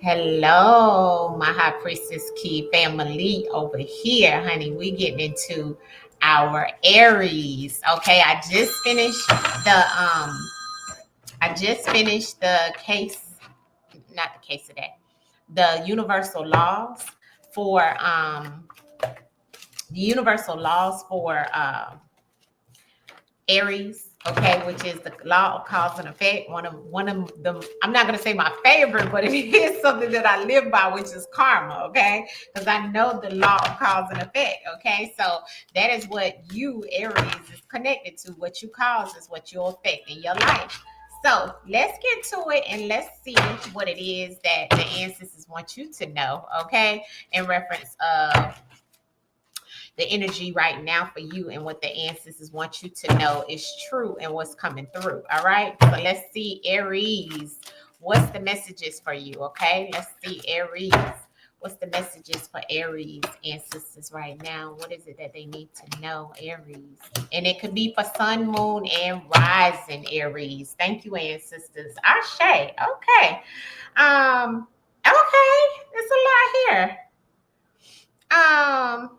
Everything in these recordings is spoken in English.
Hello, my high priestess key family over here, honey. We getting into our Aries. Okay, I just finished the case, not the case today, the universal laws for Aries, okay, which is the law of cause and effect. One of them, I'm not gonna say my favorite, but it is something that I live by, which is karma, okay? Because I know the law of cause and effect, okay? So that is what you, Aries, is connected to. What you cause is what you'll affect in your life. So let's get to it and let's see what it is that the ancestors want you to know, okay? In reference of the energy right now for you and what the ancestors want you to know is true and what's coming through. All right. So let's see, Aries. What's the messages for you? Okay. Let's see, Aries. What's the messages for Aries ancestors right now? What is it that they need to know, Aries? And it could be for sun, moon, and rising, Aries. Thank you, ancestors. Ashe. Okay. Okay. It's a lot here. Um,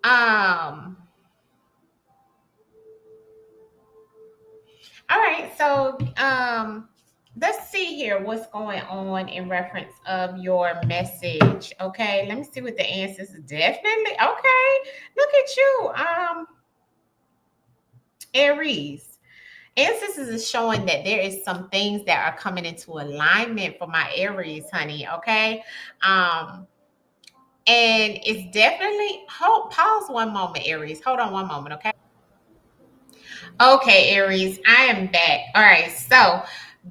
um, All right, so let's see here what's going on in reference of your message. Okay, let me see what the answers is. Definitely okay. Look at you, Aries. Ancestors is showing that there is some things that are coming into alignment for my Aries, honey. Okay, and it's definitely pause one moment, Aries. Hold on one moment, okay. Okay, Aries, I am back. All right, so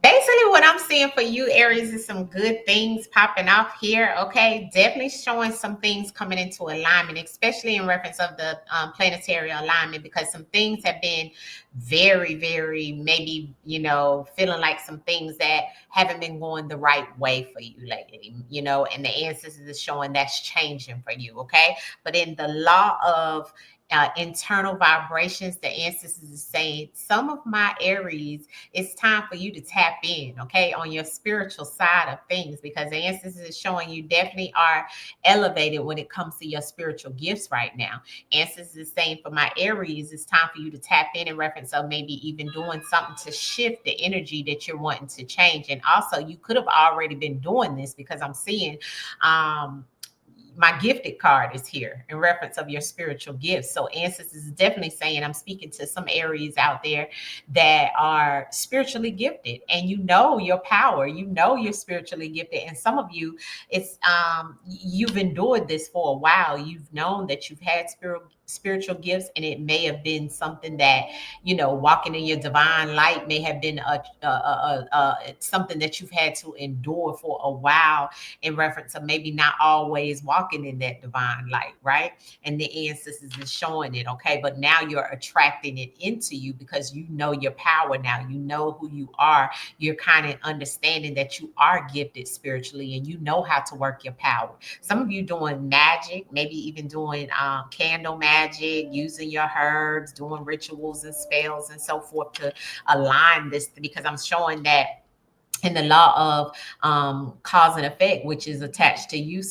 basically, what I'm seeing for you, Aries, is some good things popping off here. Okay, definitely showing some things coming into alignment, especially in reference of the planetary alignment, because some things have been very, very maybe feeling like some things that haven't been going the right way for you lately. And the ancestors is showing that's changing for you. Okay, but in the law of internal vibrations, the ancestors is saying some of my Aries, it's time for you to tap in, okay, on your spiritual side of things, because the ancestors is showing you definitely are elevated when it comes to your spiritual gifts right now. Ancestors is saying for my Aries, it's time for you to tap in reference of maybe even doing something to shift the energy that you're wanting to change. And also, you could have already been doing this, because I'm seeing my gifted card is here in reference of your spiritual gifts. So ancestors is definitely saying, I'm speaking to some Aries out there that are spiritually gifted, and you know your power, you're spiritually gifted. And some of you, it's you've endured this for a while. You've known that you've had spiritual gifts, and it may have been something that walking in your divine light may have been something that you've had to endure for a while, in reference of maybe not always walking in that divine light, right? And the ancestors is showing it, okay? But now you're attracting it into you, because you know your power now. You know who you are. You're kind of understanding that you are gifted spiritually, and you know how to work your power. Some of you doing magic, maybe even doing candle magic, using your herbs, doing rituals and spells and so forth to align this, because I'm showing that in the law of cause and effect, which is attached to you,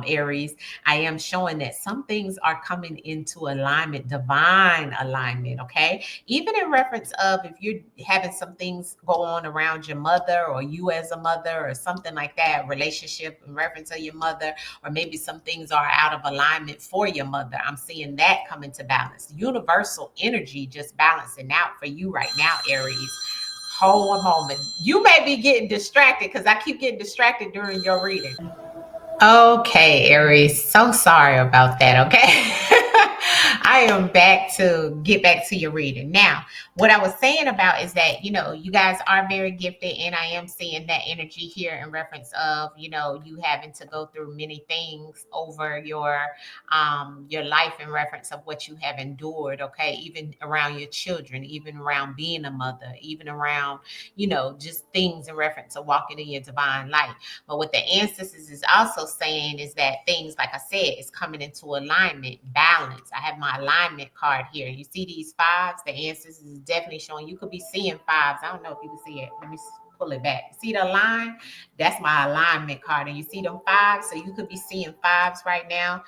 Aries, I am showing that some things are coming into alignment, divine alignment, okay? Even in reference of if you're having some things go on around your mother, or you as a mother, or something like that, relationship in reference to your mother, or maybe some things are out of alignment for your mother. I'm seeing that come into balance. Universal energy just balancing out for you right now, Aries. Hold a moment. You may be getting distracted, because I keep getting distracted during your reading. Okay, Aries. So sorry about that. Okay. I am back to get back to your reading. Now, what I was saying about is that, you guys are very gifted, and I am seeing that energy here in reference of, you having to go through many things over your life, in reference of what you have endured, okay? Even around your children, even around being a mother, even around, just things in reference of walking in your divine light. But what the ancestors is also saying is that things, like I said, is coming into alignment, balance. I have my my alignment card here. You see these fives? The answers is definitely showing you could be seeing fives. I don't know if you can see it. Let me pull it back. See the line? That's my alignment card. And you see them fives? So you could be seeing fives right now.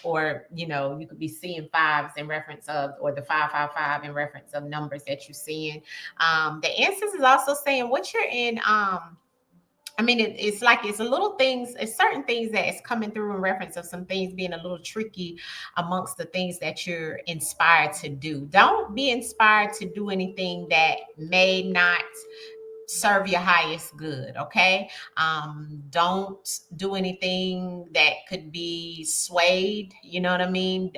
Or you could be seeing fives in reference of, or the 555 in reference of numbers that you're seeing. The answers is also saying what you're in. I mean, it's like it's a little things, it's certain things that is coming through in reference of some things being a little tricky amongst the things that you're inspired to do. Don't be inspired to do anything that may not serve your highest good. Okay. Don't do anything that could be swayed, you know what I mean,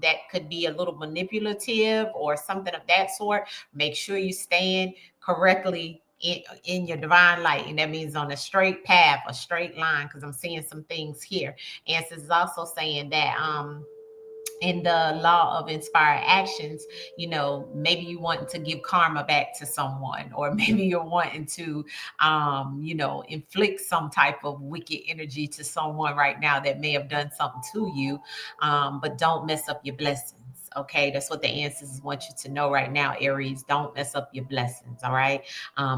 that could be a little manipulative or something of that sort. Make sure you stand correctly in your divine light, and that means on a straight path, a straight line, because I'm seeing some things here. Answers is also saying that in the law of inspired actions, maybe you want to give karma back to someone, or maybe you're wanting to inflict some type of wicked energy to someone right now that may have done something to you. But don't mess up your blessings. Okay, that's what the answers want you to know right now, Aries. Don't mess up your blessings. All right.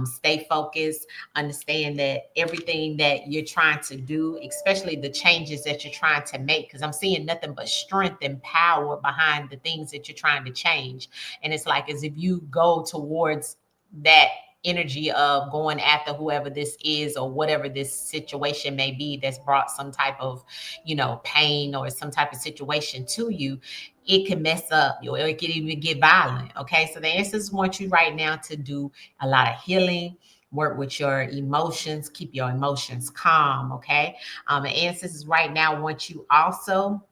Stay focused. Understand that everything that you're trying to do, especially the changes that you're trying to make, because I'm seeing nothing but strength and power behind the things that you're trying to change. And it's like as if you go towards that energy of going after whoever this is or whatever this situation may be that's brought some type of pain or some type of situation to you. It can mess up or it can even get violent. Okay, so the answers want you right now to do a lot of healing, work with your emotions, keep your emotions calm. Okay. The ancestors right now want you also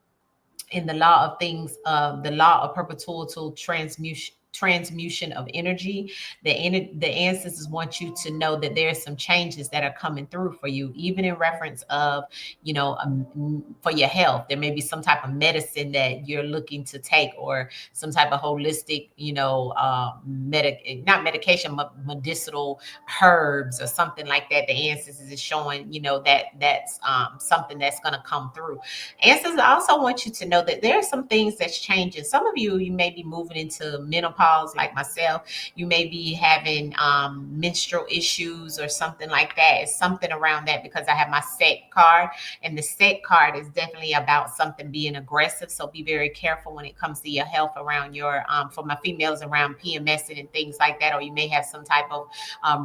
in the law of things, the law of perpetual transmutation of energy. The ancestors want you to know that there's some changes that are coming through for you, even in reference of for your health. There may be some type of medicine that you're looking to take, or some type of holistic not medication but medicinal herbs or something like that. The ancestors is showing that's something that's going to come through. Ancestors also want you to know that there are some things that's changing. Some of you may be moving into menopause, like myself. You may be having menstrual issues or something like that. It's something around that, because I have my set card, and the set card is definitely about something being aggressive. So be very careful when it comes to your health around your, for my females, around PMS and things like that, or you may have some type of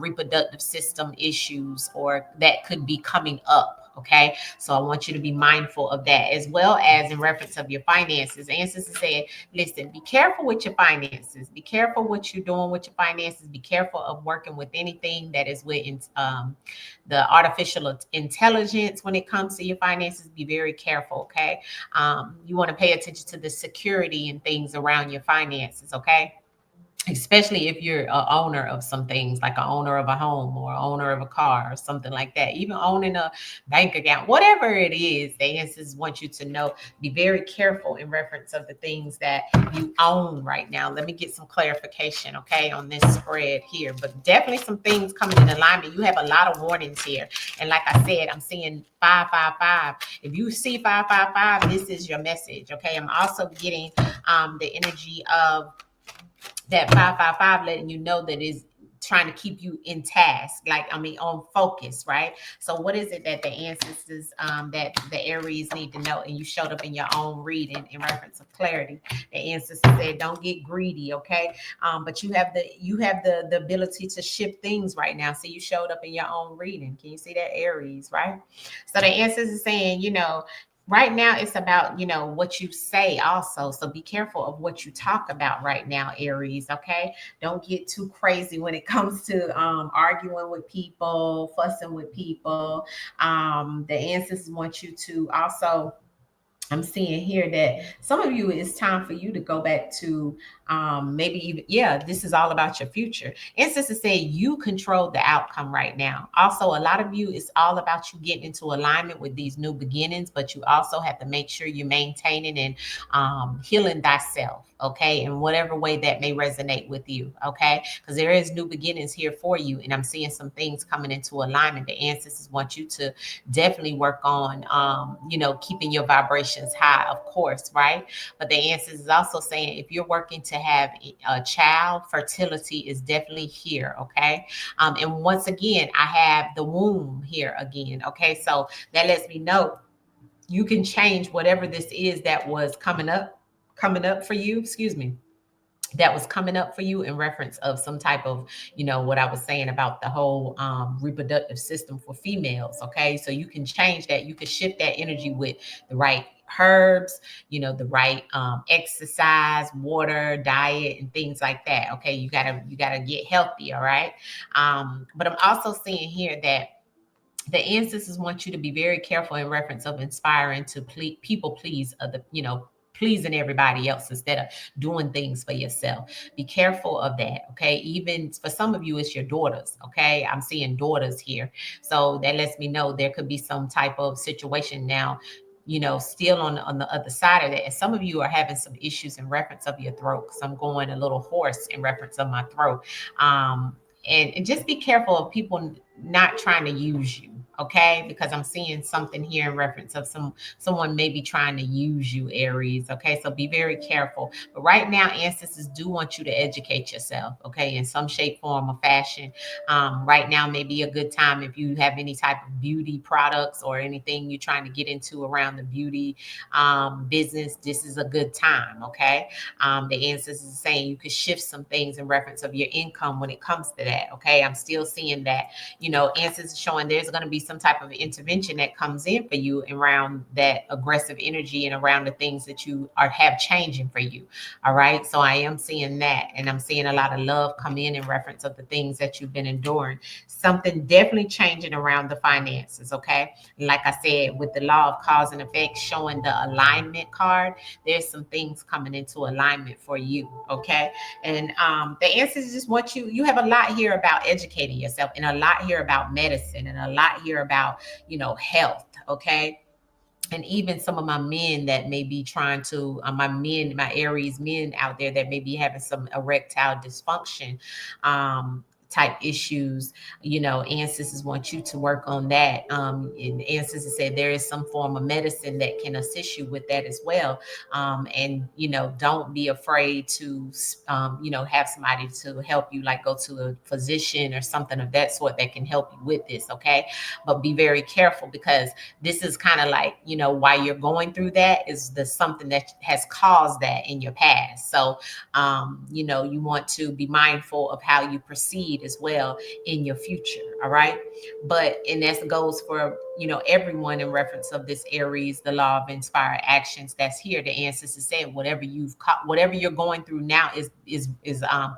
reproductive system issues, or that could be coming up. Okay, so I want you to be mindful of that, as well as in reference of your finances. Ancestors said, listen, be careful with your finances. Be careful what you're doing with your finances. Be careful of working with anything that is with the artificial intelligence when it comes to your finances. Be very careful. Okay, you want to pay attention to the security and things around your finances. Okay, especially if you're a owner of some things, like an owner of a home or owner of a car or something like that, even owning a bank account, whatever it is. The ancestors want you to know, be very careful in reference of the things that you own right now. Let me get some clarification, okay, on this spread here. But definitely some things coming in alignment. You have a lot of warnings here, and like I said, I'm seeing 555. If you see 555, this is your message. Okay, I'm also getting the energy of that 555, letting you know that is trying to keep you in task, on focus, right? So what is it that the ancestors, that the Aries need to know? And you showed up in your own reading in reference of clarity. The ancestors said, don't get greedy. Okay. But you have the ability to shift things right now. So you showed up in your own reading. Can you see that, Aries? Right. So the ancestors is saying, right now it's about what you say also. So be careful of what you talk about right now, Aries. Okay, don't get too crazy when it comes to arguing with people, fussing with people. The ancestors want you to also, I'm seeing here that some of you, it's time for you to go back to maybe even, yeah, this is all about your future. Ancestors say you control the outcome right now. Also, a lot of you, it's all about you getting into alignment with these new beginnings, but you also have to make sure you're maintaining and healing thyself. okay, in whatever way that may resonate with you, okay, because there is new beginnings here for you, and I'm seeing some things coming into alignment. The ancestors want you to definitely work on, keeping your vibrations high, of course, right? But the ancestors is also saying if you're working to have a child, fertility is definitely here, okay? And once again, I have the womb here again, okay? So that lets me know you can change whatever this is that was coming up for you, excuse me, that was coming up for you in reference of some type of, what I was saying about the whole reproductive system for females. Okay. So you can change that. You can shift that energy with the right herbs, the right exercise, water, diet, and things like that. Okay. You gotta get healthy. All right. But I'm also seeing here that the ancestors want you to be very careful in reference of inspiring to people please other, pleasing everybody else instead of doing things for yourself. Be careful of that, okay? Even for some of you, it's your daughters, okay? I'm seeing daughters here. So that lets me know there could be some type of situation now, still on the other side of that. And some of you are having some issues in reference of your throat, because I'm going a little hoarse in reference of my throat. And just be careful of people not trying to use you, okay? Because I'm seeing something here in reference of someone maybe trying to use you, Aries, okay? So be very careful. But right now, ancestors do want you to educate yourself, okay, in some shape, form, or fashion. Right now may be a good time if you have any type of beauty products or anything you're trying to get into around the beauty business. This is a good time, okay? The ancestors is saying you could shift some things in reference of your income when it comes to that, okay? I'm still seeing that, ancestors showing there's going to be some type of intervention that comes in for you around that aggressive energy and around the things that you have changing for you. All right. So I am seeing that, and I'm seeing a lot of love come in reference of the things that you've been enduring. Something definitely changing around the finances. Okay. Like I said, with the law of cause and effect showing the alignment card, there's some things coming into alignment for you. Okay. And the ancestors just want you have a lot here about educating yourself, and a lot here about medicine, and a lot here about, health. Okay. And even some of my men that may be trying to, my Aries men out there that may be having some erectile dysfunction, type issues, ancestors want you to work on that. And ancestors said there is some form of medicine that can assist you with that as well. And don't be afraid to have somebody to help you, like go to a physician or something of that sort that can help you with this. Okay. But be very careful, because this is kind of like, why you're going through that is the something that has caused that in your past. So you want to be mindful of how you proceed as well in your future. All right. But and that goes for everyone in reference of this Aries, the law of inspired actions that's here. The ancestors said whatever whatever you're going through now is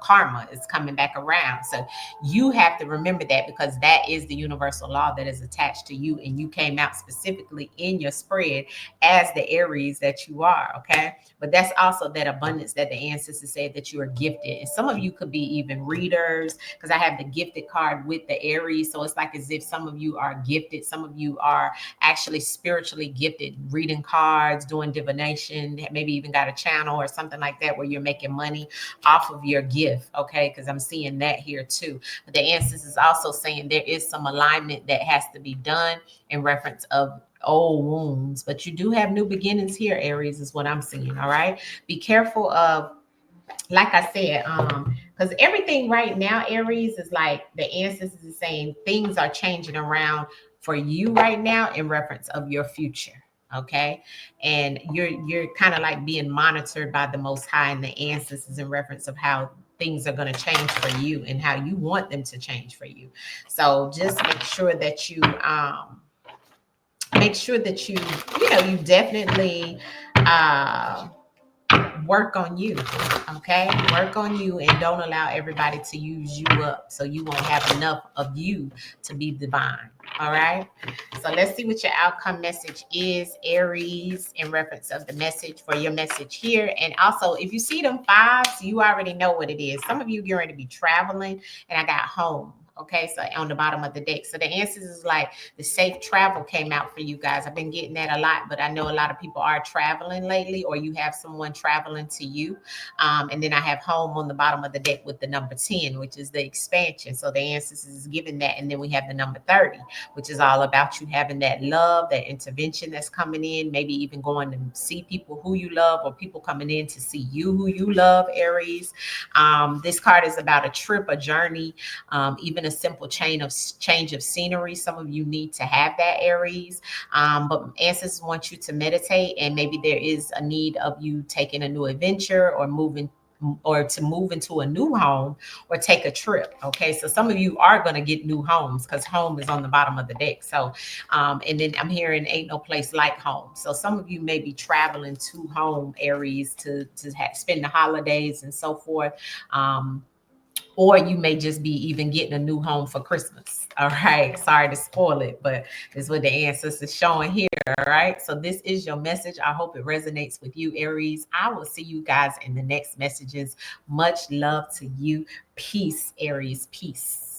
karma. It's coming back around. So you have to remember that, because that is the universal law that is attached to you, and you came out specifically in your spread as the Aries that you are. Okay. But that's also that abundance that the ancestors said that you are gifted. And some of you could be even readers, because I have the gifted card with the Aries. So it's like as if some of you are gifted. Some of you are actually spiritually gifted, reading cards, doing divination, maybe even got a channel or something like that where you're making money off of your gift. Okay. Because I'm seeing that here too. But the ancestors is also saying there is some alignment that has to be done in reference of old wounds, but you do have new beginnings here, Aries, is what I'm seeing. All right. Be careful of, like I said, because everything right now, Aries, is like the ancestors is saying things are changing around for you right now in reference of your future. Okay. And you're kind of like being monitored by the Most High and the ancestors in reference of how things are going to change for you and how you want them to change for you. So just make sure that you definitely uh work on you. Okay. Work on you, and don't allow everybody to use you up, so you won't have enough of you to be divine. All right. So let's see what your outcome message is, Aries, in reference of the message for your message here. And also, if you see them fives, you already know what it is. Some of you getting ready to be traveling, and I got home. Okay, so on the bottom of the deck. So the answers is like the safe travel came out for you guys. I've been getting that a lot, but I know a lot of people are traveling lately, or you have someone traveling to you. And then I have home on the bottom of the deck with the number 10, which is the expansion. So the answers is given that. And then we have the number 30, which is all about you having that love, that intervention that's coming in, maybe even going to see people who you love, or people coming in to see you who you love, Aries. This card is about a trip, a journey, even a simple change of scenery. Some of you need to have that, Aries. But answers want you to meditate, and maybe there is a need of you taking a new adventure, or moving, or to move into a new home, or take a trip. Okay, so some of you are going to get new homes, because home is on the bottom of the deck. So and then I'm hearing ain't no place like home. So some of you may be traveling to home, Aries, to spend the holidays and so forth. Or you may just be even getting a new home for Christmas. All right. Sorry to spoil it, but this is what the answers is showing here. All right. So this is your message. I hope it resonates with you, Aries. I will see you guys in the next messages. Much love to you. Peace, Aries. Peace.